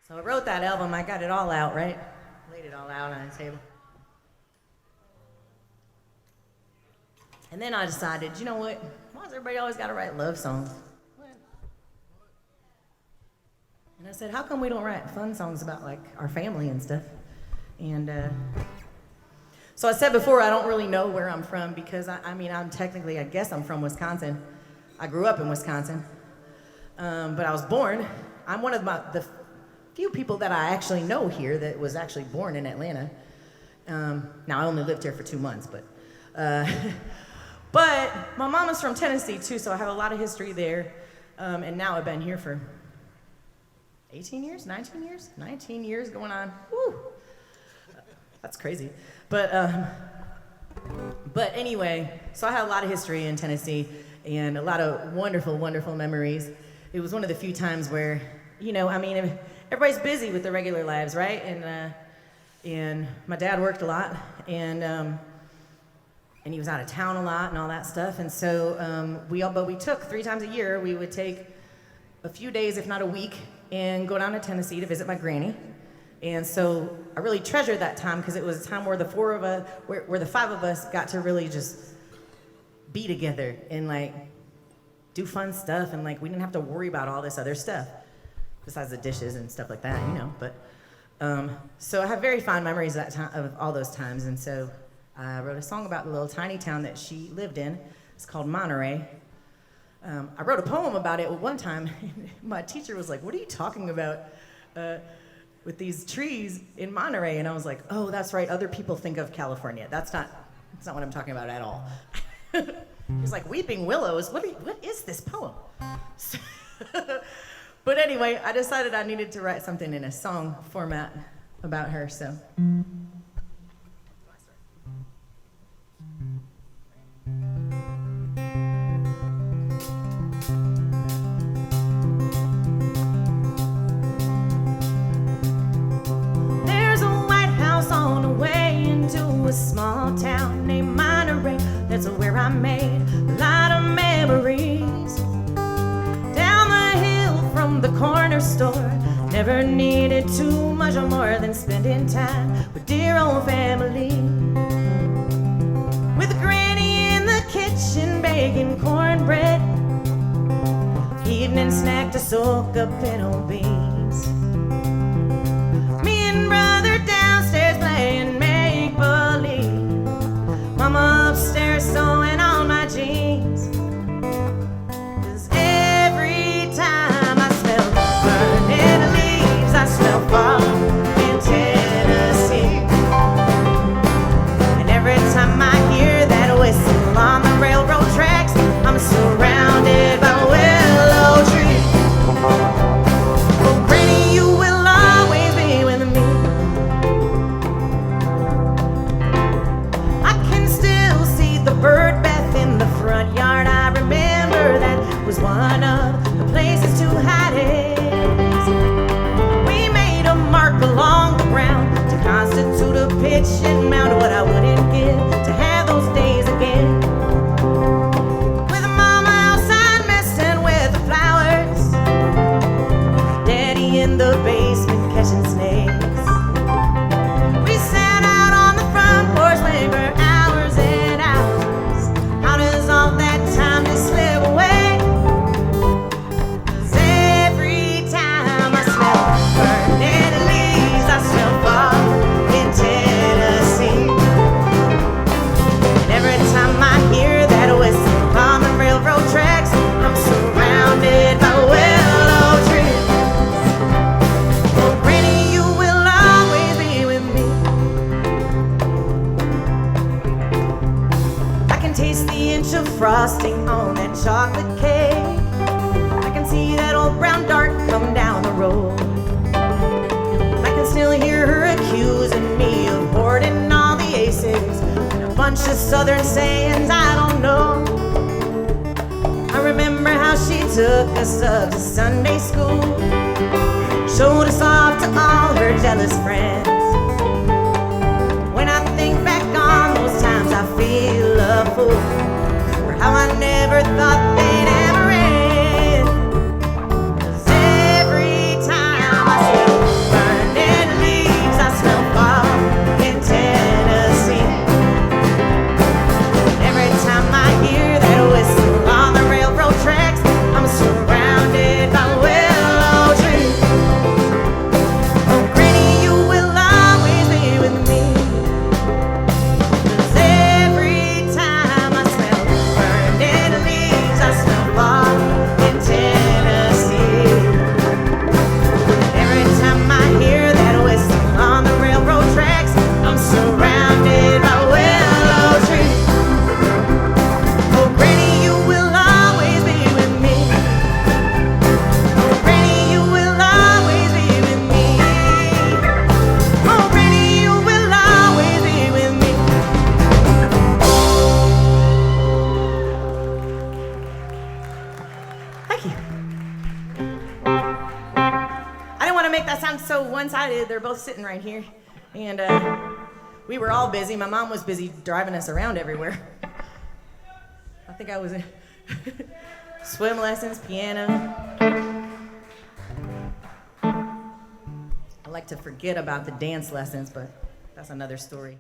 So I wrote that album, I got it all out, right? Laid it all out on the table. And then I decided, you know what? Why does everybody always gotta write love songs? And I said, how come we don't write fun songs about like our family and stuff? And so I said before, I don't really know where I'm from because I mean, I'm technically, I guess I'm from Wisconsin. I grew up in Wisconsin, but I was born. I'm one of the few people that I actually know here that was actually born in Atlanta. Now I only lived here for 2 months, but my mom is from Tennessee too, so I have a lot of history there. And now I've been here for 18 years, 19 years? 19 years going on. Woo! That's crazy. But anyway, so I have a lot of history in Tennessee and a lot of wonderful, wonderful memories. It was one of the few times where, you know, I mean, everybody's busy with their regular lives, right? And my dad worked a lot, and he was out of town a lot and all that stuff. And so we took 3 times a year, we would take a few days, if not a week, and go down to Tennessee to visit my granny. And so I really treasured that time because it was a time where the 5 of us got to really just be together and like do fun stuff, and like we didn't have to worry about all this other stuff besides the dishes and stuff like that, you know. But so I have very fond memories of that time, of all those times. And so I wrote a song about the little tiny town that she lived in. It's called Monterey. I wrote a poem about it one time. My teacher was like, "What are you talking about with these trees in Monterey?" And I was like, "Oh, that's right. Other people think of California. That's not what I'm talking about at all." He's like, "Weeping willows. What is this poem?" But anyway, I decided I needed to write something in a song format about her. So. A small town named Monterey, that's where I made a lot of memories. Down the hill from the corner store, never needed too much more than spending time with dear old family. With Granny in the kitchen baking cornbread, evening snack to soak up pinto beans. Me and brother downstairs playing Mama upstairs sewing on my jeans. 'Cause every time I smell burning leaves, I smell fall in Tennessee. And every time I hear that whistle on the railroad tracks, I'm surrounded by willow trees. Oh, Granny, you will always be with me. Bird bath in the front yard, I remember that was one of the places to hide it. We made a mark along the ground to constitute a pitching mound. What I wouldn't give to have those days again. With Mama outside messing with the flowers, Daddy in the basement catching snakes. We sat out on the front porch waiting for hours and hours. How does all that time just slip away? 'Cause every time I smell burning leaves, I smell fall in Tennessee. And every time I hear that whistle on the railroad tracks, I'm surrounded by willow trees. Oh, Granny, you will always be with me. I can taste the inch of frosting on that chocolate cake. I can see that old brown dart come down the road. I can still hear her accusing me of hoarding all the aces and a bunch of southern sayings I don't know. I remember how she took us up to Sunday school, showed us off to all her jealous friends. When I think back on those times, I feel a fool for how I never thought they'd ever end. 'Cause every time I smell so one-sided. They're both sitting right here. And we were all busy. My mom was busy driving us around everywhere. I think I was in swim lessons, piano. I like to forget about the dance lessons, but that's another story.